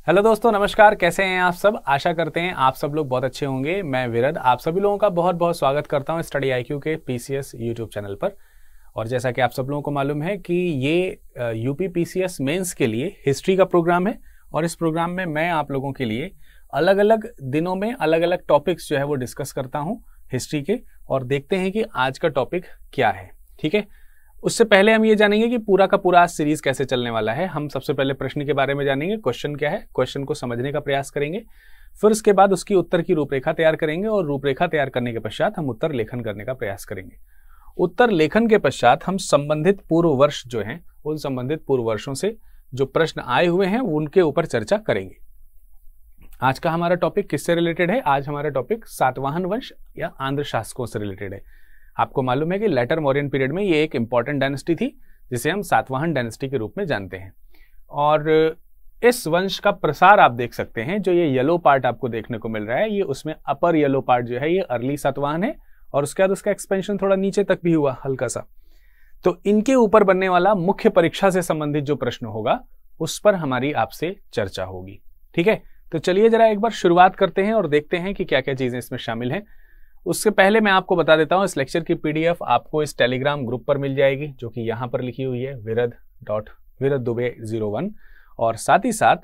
Hello दोस्तों, नमस्कार। कैसे हैं आप सब? आशा करते हैं आप सब लोग बहुत अच्छे होंगे। मैं विरद आप सभी लोगों का बहुत बहुत स्वागत करता हूं स्टडी आईक्यू के पीसीएस यूट्यूब चैनल पर। और जैसा कि आप सब लोगों को मालूम है कि ये यूपी पीसीएस मेंस के लिए हिस्ट्री का प्रोग्राम है और इस प्रोग्राम में मैं आप लोगों के लिए अलग अलग दिनों में अलग अलग टॉपिक्स जो है वो डिस्कस करता हूँ हिस्ट्री के, और देखते हैं कि आज का टॉपिक क्या है। ठीक है, उससे पहले हम ये जानेंगे कि पूरा का पूरा सीरीज कैसे चलने वाला है। हम सबसे पहले प्रश्न के बारे में जानेंगे, क्वेश्चन क्या है, क्वेश्चन को समझने का प्रयास करेंगे, फिर उसके बाद उसकी उत्तर की रूपरेखा तैयार करेंगे और रूपरेखा तैयार करने के पश्चात हम उत्तर लेखन करने का प्रयास करेंगे। उत्तर लेखन के पश्चात हम संबंधित पूर्व वर्ष जो हैं उन संबंधित पूर्व वर्षों से जो प्रश्न आए हुए हैं उनके ऊपर चर्चा करेंगे। आज का हमारा टॉपिक किससे रिलेटेड है? आज हमारा टॉपिक सातवाहन वंश या आंध्र शासकों से रिलेटेड है। आपको मालूम है कि लेटर मौर्यन पीरियड में ये एक इंपॉर्टेंट डायनेस्टी थी जिसे हम सातवाहन डायनेस्टी के रूप में जानते हैं। और इस वंश का प्रसार आप देख सकते हैं, जो ये येलो पार्ट आपको देखने को मिल रहा है, ये उसमें अपर येलो पार्ट जो है ये अर्ली सातवाहन है और उसके बाद उसका एक्सपेंशन थोड़ा नीचे तक भी हुआ हल्का सा। तो इनके ऊपर बनने वाला मुख्य परीक्षा से संबंधित जो प्रश्न होगा उस पर हमारी आपसे चर्चा होगी। ठीक है, तो चलिए जरा एक बार शुरुआत करते हैं और देखते हैं कि क्या क्या चीजें इसमें शामिल हैं। उससे पहले मैं आपको बता देता हूं, इस लेक्चर की पीडीएफ आपको इस टेलीग्राम ग्रुप पर मिल जाएगी जो कि यहां पर लिखी हुई है virad.viraddubai01, और साथ ही साथ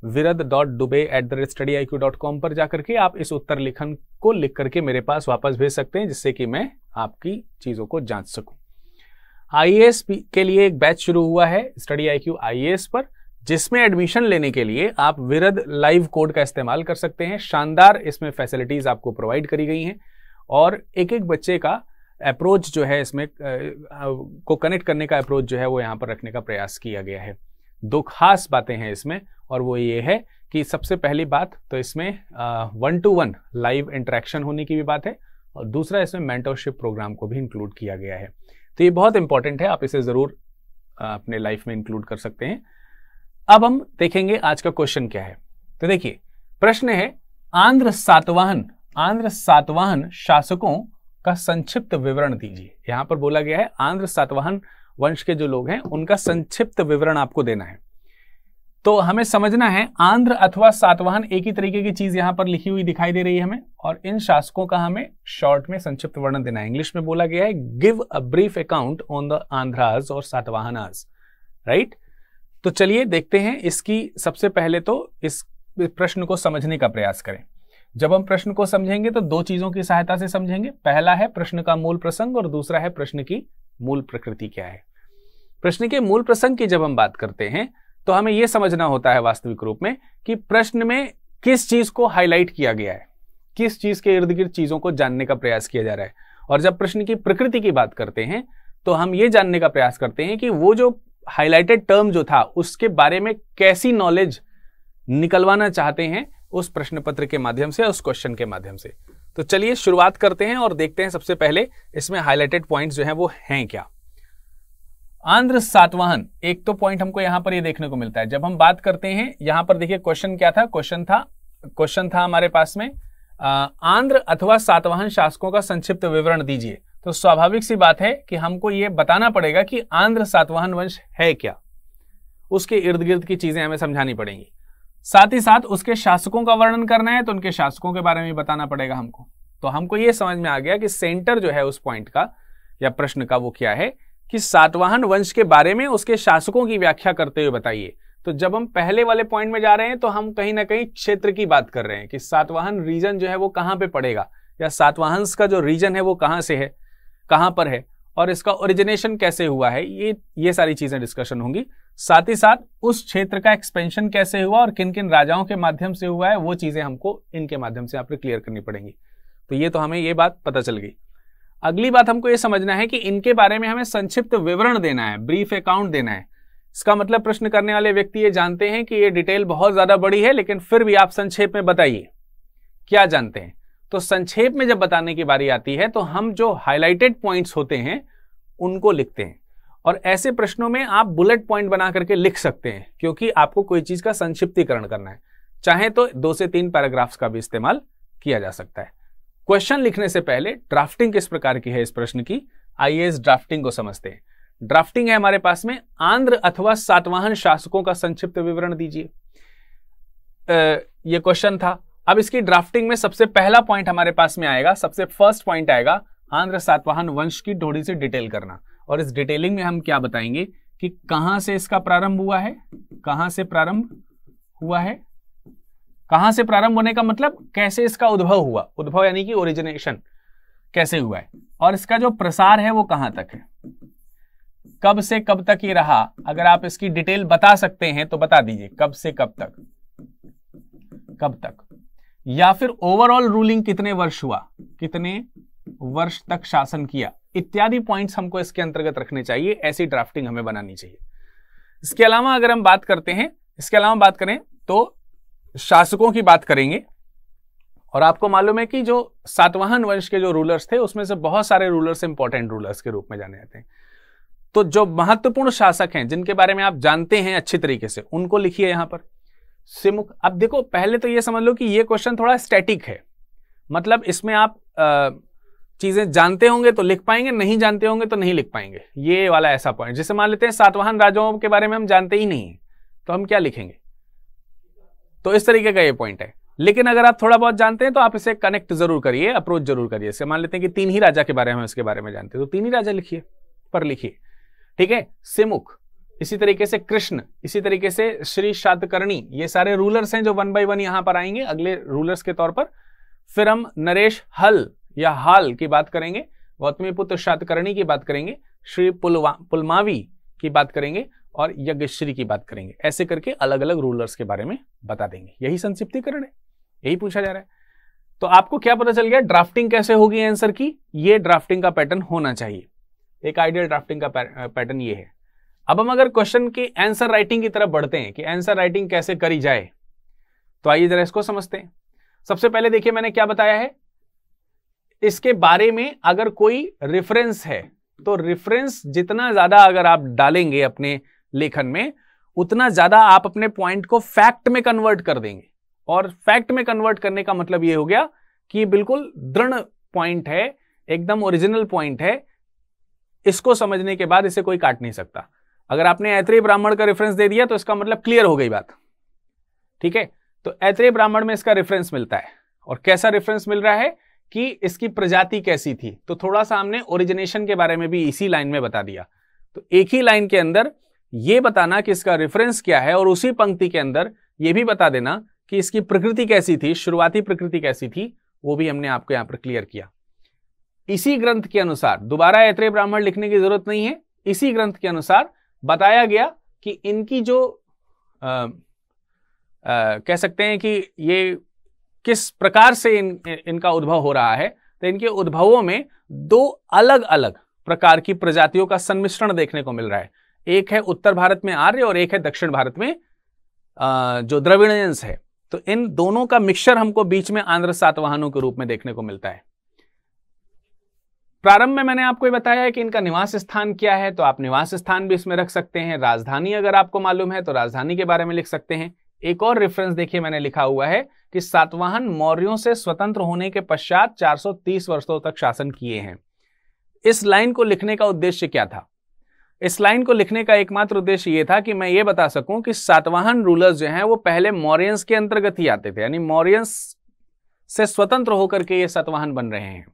virad.dubey@studyIQ.com पर जाकर के आप इस उत्तर लेखन को लिख करके मेरे पास वापस भेज सकते हैं, जिससे कि मैं आपकी चीजों को जांच सकूं। आईएएस के लिए एक बैच शुरू हुआ है स्टडी आईक्यू आईएएस पर, जिसमें एडमिशन लेने के लिए आप विरद लाइव कोड का इस्तेमाल कर सकते हैं। शानदार इसमें फैसिलिटीज आपको प्रोवाइड करी गई हैं और एक एक बच्चे का अप्रोच जो है इसमें को कनेक्ट करने का अप्रोच जो है वो यहाँ पर रखने का प्रयास किया गया है। दो खास बातें हैं इसमें, और वो ये है कि सबसे पहली बात तो इसमें 1-to-1 लाइव इंटरेक्शन होने की भी बात है, और दूसरा इसमें मेंटरशिप प्रोग्राम को भी इंक्लूड किया गया है। तो ये बहुत इंपॉर्टेंट है, आप इसे जरूर अपने लाइफ में इंक्लूड कर सकते हैं। अब हम देखेंगे आज का क्वेश्चन क्या है। तो देखिए, प्रश्न है आंध्र सातवाहन शासकों का संक्षिप्त विवरण दीजिए। यहां पर बोला गया है आंध्र सातवाहन वंश के जो लोग हैं उनका संक्षिप्त विवरण आपको देना है। तो हमें समझना है आंध्र अथवा सातवाहन एक ही तरीके की चीज यहां पर लिखी हुई दिखाई दे रही है हमें, और इन शासकों का हमें शॉर्ट में संक्षिप्त वर्णन देना है। इंग्लिश में बोला गया है give a brief account on the Andhras और सातवाहनाज, राइट। तो चलिए देखते हैं इसकी। सबसे पहले तो इस प्रश्न को समझने का प्रयास करें। जब हम प्रश्न को समझेंगे तो दो चीजों की सहायता से समझेंगे। पहला है प्रश्न का मूल प्रसंग और दूसरा है प्रश्न की मूल प्रकृति क्या है। प्रश्न के मूल प्रसंग की जब हम बात करते हैं तो हमें यह समझना होता है वास्तविक रूप में कि प्रश्न में किस चीज को हाईलाइट किया गया है, किस चीज के इर्द गिर्द चीजों को जानने का प्रयास किया जा रहा है। और जब प्रश्न की प्रकृति की बात करते हैं तो हम ये जानने का प्रयास करते हैं कि वो जो हाईलाइटेड टर्म जो था उसके बारे में कैसी नॉलेज निकलवाना चाहते हैं उस प्रश्न पत्र के माध्यम से, उस क्वेश्चन के माध्यम से। तो चलिए शुरुआत करते हैं और देखते हैं सबसे पहले इसमें हाईलाइटेड पॉइंट्स जो हैं वो हैं क्या। आंध्र सातवाहन, एक तो पॉइंट हमको यहां पर ये देखने को मिलता है। जब हम बात करते हैं यहां पर देखिए क्वेश्चन क्या था, क्वेश्चन था हमारे पास में आंध्र अथवा सातवाहन शासकों का संक्षिप्त विवरण दीजिए। तो स्वाभाविक सी बात है कि हमको यह बताना पड़ेगा कि आंध्र सातवाहन वंश है क्या, उसके इर्द गिर्द की चीजें हमें समझानी पड़ेंगी। साथ ही साथ उसके शासकों का वर्णन करना है तो उनके शासकों के बारे में बताना पड़ेगा हमको। तो हमको यह समझ में आ गया कि सेंटर जो है उस पॉइंट का या प्रश्न का वो क्या है कि सातवाहन वंश के बारे में उसके शासकों की व्याख्या करते हुए बताइए। तो जब हम पहले वाले पॉइंट में जा रहे हैं तो हम कहीं ना कहीं क्षेत्र की बात कर रहे हैं कि सातवाहन रीजन जो है वो कहां पे पड़ेगा, या सातवाहन का जो रीजन है वो कहां से है, कहां पर है, और इसका ओरिजिनेशन कैसे हुआ है, ये सारी चीजें डिस्कशन होंगी। साथ ही साथ उस क्षेत्र का एक्सपेंशन कैसे हुआ और किन किन राजाओं के माध्यम से हुआ है, वो चीजें हमको इनके माध्यम से आपको क्लियर करनी पड़ेंगी। तो ये तो हमें ये बात पता चल गई। अगली बात हमको ये समझना है कि इनके बारे में हमें संक्षिप्त विवरण देना है, ब्रीफ अकाउंट देना है। इसका मतलब प्रश्न करने वाले व्यक्ति ये जानते हैं कि ये डिटेल बहुत ज्यादा बड़ी है, लेकिन फिर भी आप संक्षेप में बताइए क्या जानते हैं। तो संक्षेप में जब बताने की बारी आती है तो हम जो हाईलाइटेड पॉइंट्स होते हैं उनको लिखते हैं, और ऐसे प्रश्नों में आप बुलेट पॉइंट बना करके लिख सकते हैं, क्योंकि आपको कोई चीज का संक्षिप्तीकरण करना है। चाहे तो 2 से 3 पैराग्राफ्स का भी इस्तेमाल किया जा सकता है। क्वेश्चन लिखने से पहले ड्राफ्टिंग किस प्रकार की है इस प्रश्न की, आइए इस ड्राफ्टिंग को समझते हैं। ड्राफ्टिंग है हमारे पास में आंध्र अथवा सातवाहन शासकों का संक्षिप्त विवरण दीजिए। ये क्वेश्चन था। अब इसकी ड्राफ्टिंग में सबसे पहला पॉइंट हमारे पास में आएगा, सबसे फर्स्ट पॉइंट आएगा आंध्र सातवाहन वंश की थोड़ी सी डिटेल करना। और इस डिटेलिंग में हम क्या बताएंगे कि कहां से इसका प्रारंभ हुआ है, कहां से प्रारंभ हुआ है, कहां से प्रारंभ होने का मतलब कैसे इसका उद्भव हुआ, उद्भव यानी कि ओरिजिनेशन कैसे हुआ है, और इसका जो प्रसार है वो कहां तक है, कब से कब तक ये रहा। अगर आप इसकी डिटेल बता सकते हैं तो बता दीजिए, कब से कब तक, कब तक, या फिर ओवरऑल रूलिंग कितने वर्ष हुआ, कितने वर्ष तक शासन किया, इत्यादि पॉइंट्स हमको इसके अंतर्गत रखने चाहिए। ऐसी ड्राफ्टिंग हमें बनानी चाहिए। इसके अलावा अगर हम बात करते हैं, इसके अलावा बात करें तो शासकों की बात करेंगे। और आपको मालूम है कि जो सातवाहन वंश के जो रूलर्स थे उसमें से बहुत सारे रूलर्स इंपॉर्टेंट रूलर्स के रूप में जाने जाते हैं। तो जो महत्वपूर्ण शासक हैं जिनके बारे में आप जानते हैं अच्छी तरीके से, उनको लिखिए यहां पर सिमुख। अब देखो, पहले तो ये समझ लो कि ये क्वेश्चन थोड़ा स्टैटिक है, मतलब इसमें आप चीजें जानते होंगे तो लिख पाएंगे, नहीं जानते होंगे तो नहीं लिख पाएंगे। ये वाला ऐसा पॉइंट, जैसे मान लेते हैं सातवाहन राजाओं के बारे में हम जानते ही नहीं है तो हम क्या लिखेंगे, तो इस तरीके का ये पॉइंट है। लेकिन अगर आप थोड़ा बहुत जानते हैं तो आप इसे कनेक्ट जरूर करिए, अप्रोच जरूर करिए। जैसे मान लेते हैं कि 3 ही राजा के बारे में इसके बारे में जानते हैं तो 3 ही राजा लिखिए, पर लिखिए, ठीक है। सिमुख, इसी तरीके से कृष्ण, इसी तरीके से श्री शातकर्णी, ये सारे रूलर्स हैं जो 1 बाय 1 यहां पर आएंगे अगले रूलर्स के तौर पर। फिर हम नरेश हल या हाल की बात करेंगे, गौतमीपुत्र शातकर्णी की बात करेंगे, श्री पुलमावी की बात करेंगे और यज्ञश्री की बात करेंगे। ऐसे करके अलग अलग रूलर्स के बारे में बता देंगे। यही संक्षिप्तीकरण है, यही पूछा जा रहा है। तो आपको क्या पता चल गया ड्राफ्टिंग कैसे होगी आंसर की, ये ड्राफ्टिंग का पैटर्न होना चाहिए। एक आइडियल ड्राफ्टिंग का पैटर्न ये है। अब हम अगर क्वेश्चन की आंसर राइटिंग की तरफ बढ़ते हैं कि आंसर राइटिंग कैसे करी जाए, तो आइए जरा इसको समझते हैं। सबसे पहले देखिए मैंने क्या बताया है, इसके बारे में अगर कोई रेफरेंस है तो रेफरेंस जितना ज्यादा अगर आप डालेंगे अपने लेखन में, उतना ज्यादा आप अपने पॉइंट को फैक्ट में कन्वर्ट कर देंगे। और फैक्ट में कन्वर्ट करने का मतलब ये हो गया कि ये बिल्कुल दृढ़ पॉइंट है, एकदम ओरिजिनल पॉइंट है, इसको समझने के बाद इसे कोई काट नहीं सकता। अगर आपने ऐत्रेय ब्राह्मण का रेफरेंस दे दिया तो इसका मतलब क्लियर हो गई बात, ठीक है। तो ऐत्रेय ब्राह्मण में इसका रेफरेंस मिलता है, और कैसा रेफरेंस मिल रहा है कि इसकी प्रजाति कैसी थी, तो थोड़ा सा हमने ओरिजिनेशन के बारे में भी इसी लाइन में बता दिया। तो एक ही लाइन के अंदर यह बताना कि इसका रेफरेंस क्या है, और उसी पंक्ति के अंदर यह भी बता देना कि इसकी प्रकृति कैसी थी, शुरुआती प्रकृति कैसी थी, वो भी हमने आपको यहां पर क्लियर किया। इसी ग्रंथ के अनुसार दोबारा ऐत्रेय ब्राह्मण लिखने की जरूरत नहीं है, इसी ग्रंथ के अनुसार बताया गया कि इनकी जो कह सकते हैं कि ये किस प्रकार से इनका उद्भव हो रहा है। तो इनके उद्भवों में 2 अलग अलग प्रकार की प्रजातियों का सम्मिश्रण देखने को मिल रहा है। एक है उत्तर भारत में आर्य और एक है दक्षिण भारत में जो द्रविड़ियंस है। तो इन दोनों का मिक्सचर हमको बीच में आंध्र सातवाहनों के रूप में देखने को मिलता है। प्रारंभ में मैंने आपको ये बताया है कि इनका निवास स्थान क्या है, तो आप निवास स्थान भी इसमें रख सकते हैं। राजधानी अगर आपको मालूम है तो राजधानी के बारे में लिख सकते हैं। एक और रेफरेंस देखिए मैंने लिखा हुआ है कि सातवाहन मौर्यों से स्वतंत्र होने के पश्चात 430 वर्षों तक शासन किए हैं। इस लाइन को लिखने का उद्देश्य क्या था? इस लाइन को लिखने का एकमात्र उद्देश्य यह था कि मैं ये बता सकूं कि सातवाहन रूलर्स जो हैं वो पहले मौर्यंस के अंतर्गत ही आते थे, यानी मौर्यंस से स्वतंत्र होकर के ये सातवाहन बन रहे हैं।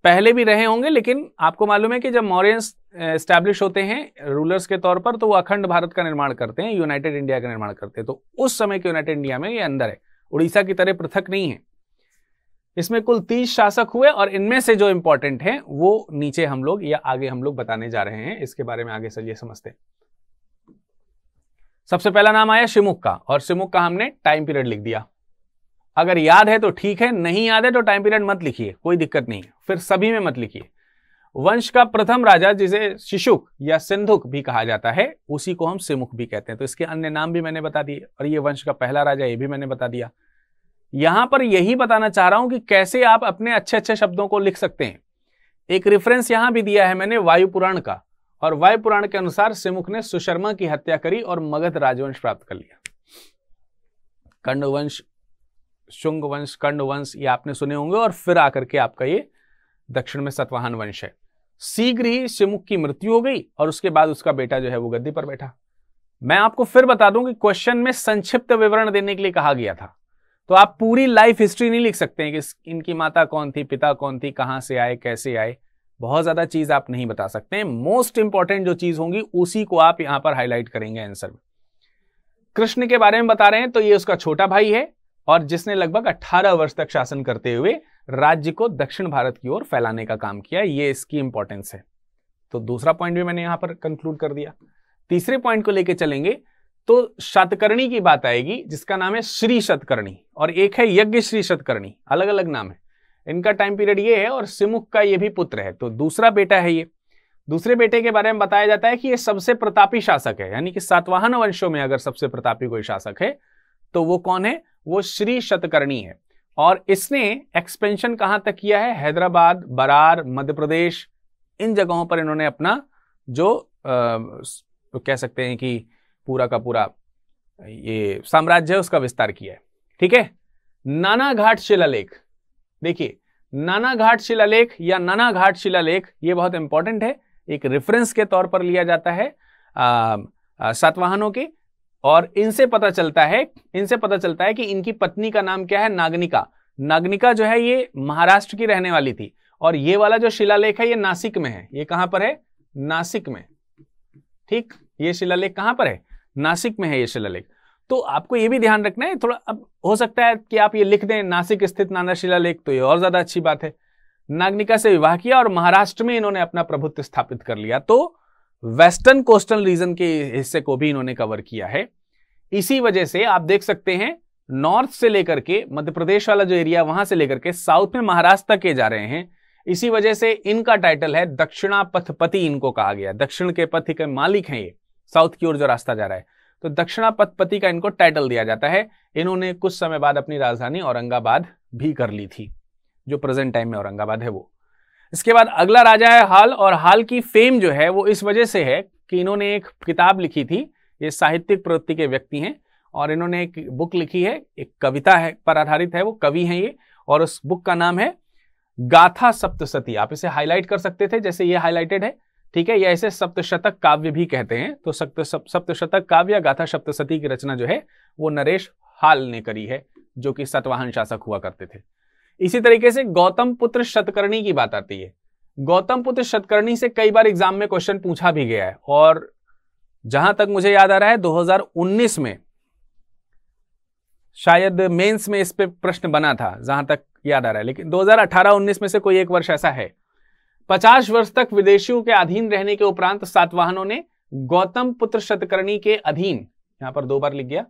पहले भी रहे होंगे, लेकिन आपको मालूम है कि जब मौर्यंस एस्टैब्लिश होते हैं रूलर्स के तौर पर, तो वो अखंड भारत का निर्माण करते हैं, यूनाइटेड इंडिया का निर्माण करते हैं। तो उस समय के यूनाइटेड इंडिया में ये अंदर है, उड़ीसा की तरह पृथक नहीं है। इसमें कुल 30 शासक हुए, और इनमें से जो इंपॉर्टेंट हैं वो नीचे हम लोग या आगे हम लोग बताने जा रहे हैं। इसके बारे में आगे चलिए समझते हैं। सबसे पहला नाम आया शिमुख का, और शिमुख का हमने टाइम पीरियड लिख दिया। अगर याद है तो ठीक है, नहीं याद है तो टाइम पीरियड मत लिखिए, कोई दिक्कत नहीं है, फिर सभी में मत लिखिए। वंश का प्रथम राजा जिसे शिशुक या सिंधुक भी कहा जाता है, उसी को हम सिमुख भी कहते हैं। तो इसके अन्य नाम भी मैंने बता दिए, और ये वंश का पहला राजा ये भी मैंने बता दिया। यहां पर यही बताना चाह रहा हूं कि कैसे आप अपने अच्छे अच्छे शब्दों को लिख सकते हैं। एक रेफरेंस यहां भी दिया है मैंने वायु पुराण का, और वायु पुराण के अनुसार सिमुख ने सुशर्मा की हत्या करी और मगध राजवंश प्राप्त कर लिया। कंडवंश, शुंग वंश, कर्ण वंश ये आपने सुने होंगे, और फिर आकर के आपका ये दक्षिण में सातवाहन वंश है। शीघ्र ही शिमुख की मृत्यु हो गई, और उसके बाद उसका बेटा जो है वो गद्दी पर बैठा। मैं आपको फिर बता दूं कि क्वेश्चन में संक्षिप्त विवरण देने के लिए कहा गया था, तो आप पूरी लाइफ हिस्ट्री नहीं लिख सकते हैं कि इनकी माता कौन थी, पिता कौन थी, कहां से आए, कैसे आए, बहुत ज्यादा चीज आप नहीं बता सकते हैं। मोस्ट इंपॉर्टेंट जो चीज होंगी उसी को आप यहां पर हाईलाइट करेंगे आंसर में। कृष्ण के बारे में बता रहे हैं तो ये उसका छोटा भाई है और जिसने लगभग 18 वर्ष तक शासन करते हुए राज्य को दक्षिण भारत की ओर फैलाने का काम किया, ये इसकी इंपॉर्टेंस है। तो दूसरा पॉइंट भी मैंने यहां पर कंक्लूड कर दिया। तीसरे पॉइंट को लेकर चलेंगे तो शतकर्णी की बात आएगी, जिसका नाम है श्री शतकर्णी, और एक है यज्ञ श्री शतकर्णी, अलग अलग नाम है इनका। टाइम पीरियड ये है और सिमुख का ये भी पुत्र है, तो दूसरा बेटा है ये। दूसरे बेटे के बारे में बताया जाता है कि ये सबसे प्रतापी शासक है, यानी कि सातवाहन वंशों में अगर सबसे प्रतापी कोई शासक है तो वो कौन है, वो श्री शतकर्णी है। और इसने एक्सपेंशन कहां तक किया है, हैदराबाद, बरार, मध्य प्रदेश, इन जगहों पर इन्होंने अपना जो कह सकते हैं कि पूरा का पूरा ये साम्राज्य है उसका विस्तार किया है। ठीक है। नाना घाट शिलालेख, देखिए नाना घाट शिलालेख या नाना घाट शिलालेख ये बहुत इंपॉर्टेंट है, एक रेफरेंस के तौर पर लिया जाता है सातवाहनों के, और इनसे पता चलता है कि इनकी पत्नी का नाम क्या है, नागनिका। नागनिका जो है ये महाराष्ट्र की रहने वाली थी, और ये वाला जो शिलालेख है ये नासिक में है। ये कहां पर है, नासिक में। ठीक, ये शिलालेख कहां पर है, नासिक में है ये शिलालेख। तो आपको ये भी ध्यान रखना है थोड़ा, अब हो सकता है कि आप ये लिख दें नासिक स्थित नाना शिलालेख, तो ये और ज्यादा अच्छी बात है। नागनिका से विवाह किया और महाराष्ट्र में इन्होंने अपना प्रभुत्व स्थापित कर लिया, तो वेस्टर्न कोस्टल रीजन के हिस्से को भी इन्होंने कवर किया है। इसी वजह से आप देख सकते हैं नॉर्थ से लेकर के मध्य प्रदेश वाला जो एरिया वहां से लेकर के साउथ में महाराष्ट्र तक के जा रहे हैं। इसी वजह से इनका टाइटल है दक्षिणापथपति, इनको कहा गया। दक्षिण के पथ के मालिक हैं ये, साउथ की ओर जो रास्ता जा रहा है, तो दक्षिणापथपति का इनको टाइटल दिया जाता है। इन्होंने कुछ समय बाद अपनी राजधानी औरंगाबाद भी कर ली थी, जो प्रेजेंट टाइम में औरंगाबाद है वो। इसके बाद अगला राजा है हाल, और हाल की फेम जो है वो इस वजह से है कि इन्होंने एक किताब लिखी थी। ये साहित्यिक प्रवृत्ति के व्यक्ति हैं और इन्होंने एक बुक लिखी है, एक कविता है पर आधारित है, वो कवि हैं ये, और उस बुक का नाम है गाथा सप्तशती। आप इसे हाईलाइट कर सकते थे जैसे ये हाईलाइटेड है, ठीक है, या इसे सप्तशतक काव्य भी कहते हैं। तो सप्तशतक काव्य या गाथा सप्तशती की रचना जो है वो नरेश हाल ने करी है, जो कि सातवाहन शासक हुआ करते थे। इसी तरीके से गौतम पुत्र शतकर्णी की बात आती है। गौतम पुत्र शतकर्णी से कई बार एग्जाम में क्वेश्चन पूछा भी गया है, और जहां तक मुझे याद आ रहा है 2019 में शायद मेंस में इस पे प्रश्न बना था, जहां तक याद आ रहा है, लेकिन 2018-19 में से कोई एक वर्ष ऐसा है। 50 वर्ष तक विदेशियों के अधीन रहने के उपरांत सातवाहनों ने गौतम पुत्र शतकर्णी के अधीन, यहां पर 2 बार लिख गया,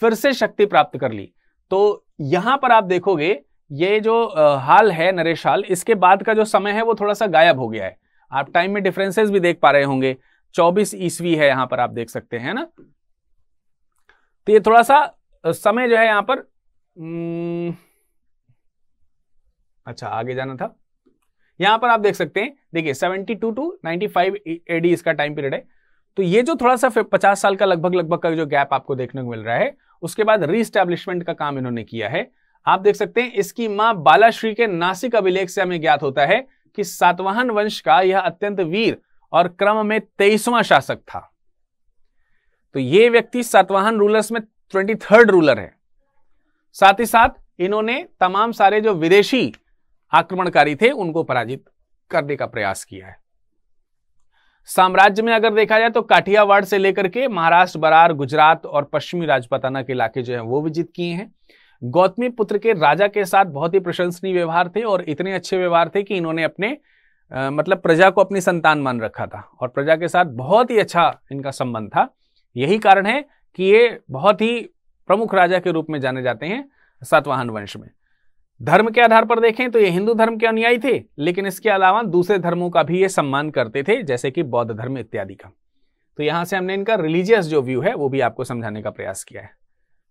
फिर से शक्ति प्राप्त कर ली। तो यहां पर आप देखोगे ये जो हाल है नरेश हाल, इसके बाद का जो समय है वो थोड़ा सा गायब हो गया है। आप टाइम में डिफरेंसेस भी देख पा रहे होंगे, 24 ईस्वी है यहां पर, आप देख सकते हैं ना। तो ये थोड़ा सा समय जो है यहां पर अच्छा आगे जाना था। यहां पर आप देख सकते हैं, देखिए 72 टू 95 एडी इसका टाइम पीरियड है। तो ये जो थोड़ा सा 50 साल का लगभग का जो गैप आपको देखने को मिल रहा है, उसके बाद रीस्टैब्लिशमेंट का काम इन्होंने किया है। आप देख सकते हैं इसकी मां बालाश्री के नासिक अभिलेख से हमें ज्ञात होता है कि सातवाहन वंश का यह अत्यंत वीर और क्रम में 23वां शासक था। तो ये व्यक्ति सातवाहन रूलर्स में 23rd रूलर है। साथ ही साथ इन्होंने तमाम सारे जो विदेशी आक्रमणकारी थे उनको पराजित करने का प्रयास किया है। साम्राज्य में अगर देखा जाए तो काठियावाड़ से लेकर के महाराष्ट्र, बरार, गुजरात और पश्चिमी राजपूताना के इलाके जो है वो विजित किए हैं। गौतमी पुत्र के राजा के साथ बहुत ही प्रशंसनीय व्यवहार थे, और इतने अच्छे व्यवहार थे कि इन्होंने अपने मतलब प्रजा को अपनी संतान मान रखा था, और प्रजा के साथ बहुत ही अच्छा इनका संबंध था। यही कारण है कि ये बहुत ही प्रमुख राजा के रूप में जाने जाते हैं सातवाहन वंश में। धर्म के आधार पर देखें तो ये हिंदू धर्म के अनुयायी थे, लेकिन इसके अलावा दूसरे धर्मों का भी ये सम्मान करते थे, जैसे कि बौद्ध धर्म इत्यादि का। तो यहां से हमने इनका रिलीजियस जो व्यू है वो भी आपको समझाने का प्रयास किया है।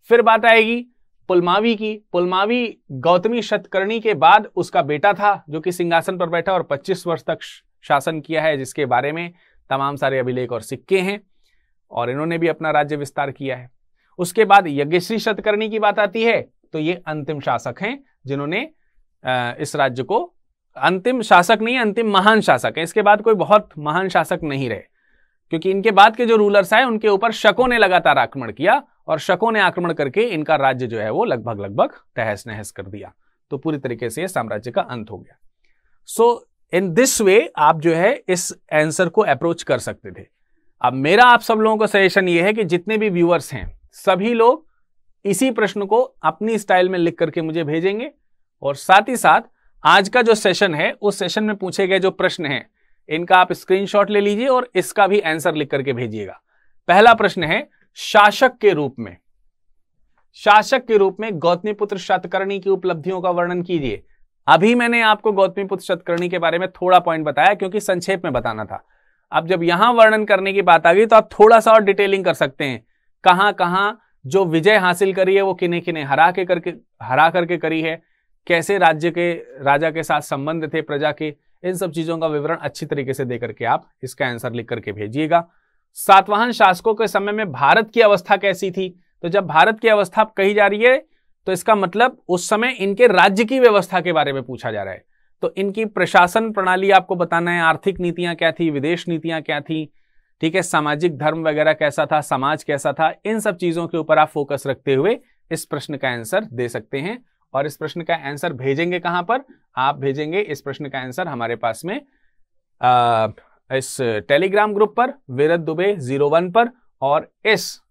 फिर बात आएगी पुलमावी की। पुलमावी गौतमी शतकर्णी के बाद उसका बेटा था, जो कि सिंहासन पर बैठा और 25 वर्ष तक शासन किया है, जिसके बारे में तमाम सारे अभिलेख और सिक्के हैं, और इन्होंने भी अपना राज्य विस्तार किया है। उसके बाद यज्ञश्री शतकर्णी की बात आती है, तो ये अंतिम शासक हैं जिन्होंने इस राज्य को, अंतिम शासक नहीं, अंतिम महान शासक है। इसके बाद कोई बहुत महान शासक नहीं रहे। क्योंकि इनके बाद के जो रूलर्स आए उनके ऊपर शकों ने लगातार आक्रमण किया और शकों ने आक्रमण करके इनका राज्य जो है वो लगभग तहस नहस कर दिया। तो पूरी तरीके से साम्राज्य का अंत हो गया। सो इन दिस वे आप जो है इस आंसर को अप्रोच कर सकते थे। अब मेरा आप सब लोगों को सजेशन ये है कि जितने भी व्यूअर्स हैं सभी लोग इसी प्रश्न को अपनी स्टाइल में लिख करके मुझे भेजेंगे, और साथ ही साथ आज का जो सेशन है उस सेशन में पूछे गए जो प्रश्न हैं इनका आप स्क्रीनशॉट ले लीजिए और इसका भी आंसर लिख करके भेजिएगा। पहला प्रश्न है, शासक के रूप में गौतमीपुत्र सातकर्णी की उपलब्धियों का वर्णन कीजिए। अभी मैंने आपको गौतमीपुत्र सातकर्णी के बारे में थोड़ा पॉइंट बताया क्योंकि संक्षेप में बताना था। अब जब यहां वर्णन करने की बात आ गई तो आप थोड़ा सा और डिटेलिंग कर सकते हैं, कहां कहां जो विजय हासिल करी है वो किन्हें किन्हें हरा करके करी है, कैसे राज्य के राजा के साथ संबंध थे प्रजा के, इन सब चीजों का विवरण अच्छी तरीके से देकर के आप इसका आंसर लिख करके भेजिएगा। सातवाहन शासकों के समय में भारत की अवस्था कैसी थी? तो जब भारत की अवस्था कही जा रही है तो इसका मतलब उस समय इनके राज्य की व्यवस्था के बारे में पूछा जा रहा है। तो इनकी प्रशासन प्रणाली आपको बताना है, आर्थिक नीतियां क्या थी, विदेश नीतियां क्या थी, ठीक है, सामाजिक धर्म वगैरह कैसा था, समाज कैसा था, इन सब चीजों के ऊपर आप फोकस रखते हुए इस प्रश्न का आंसर दे सकते हैं। और इस प्रश्न का आंसर भेजेंगे कहां पर? आप भेजेंगे इस प्रश्न का आंसर हमारे पास में इस टेलीग्राम ग्रुप पर विरद दुबे 01 पर और इस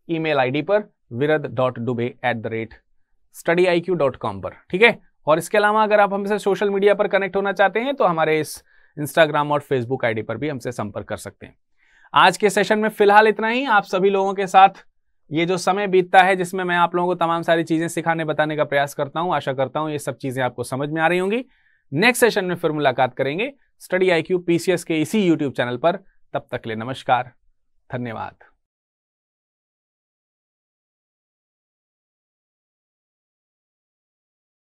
ईमेल आईडी पर virad.dube@studiiq.com पर, ठीक है। और इसके अलावा अगर आप हमसे सोशल मीडिया पर कनेक्ट होना चाहते हैं तो हमारे इस इंस्टाग्राम और फेसबुक आईडी पर भी हमसे संपर्क कर सकते हैं। आज के सेशन में फिलहाल इतना ही। आप सभी लोगों के साथ ये जो समय बीतता है जिसमें मैं आप लोगों को तमाम सारी चीजें सिखाने बताने का प्रयास करता हूं, आशा करता हूं ये सब चीजें आपको समझ में आ रही होंगी। नेक्स्ट सेशन में फिर मुलाकात करेंगे स्टडी IQ PCS के इसी यूट्यूब चैनल पर। तब तक के लिए नमस्कार, धन्यवाद।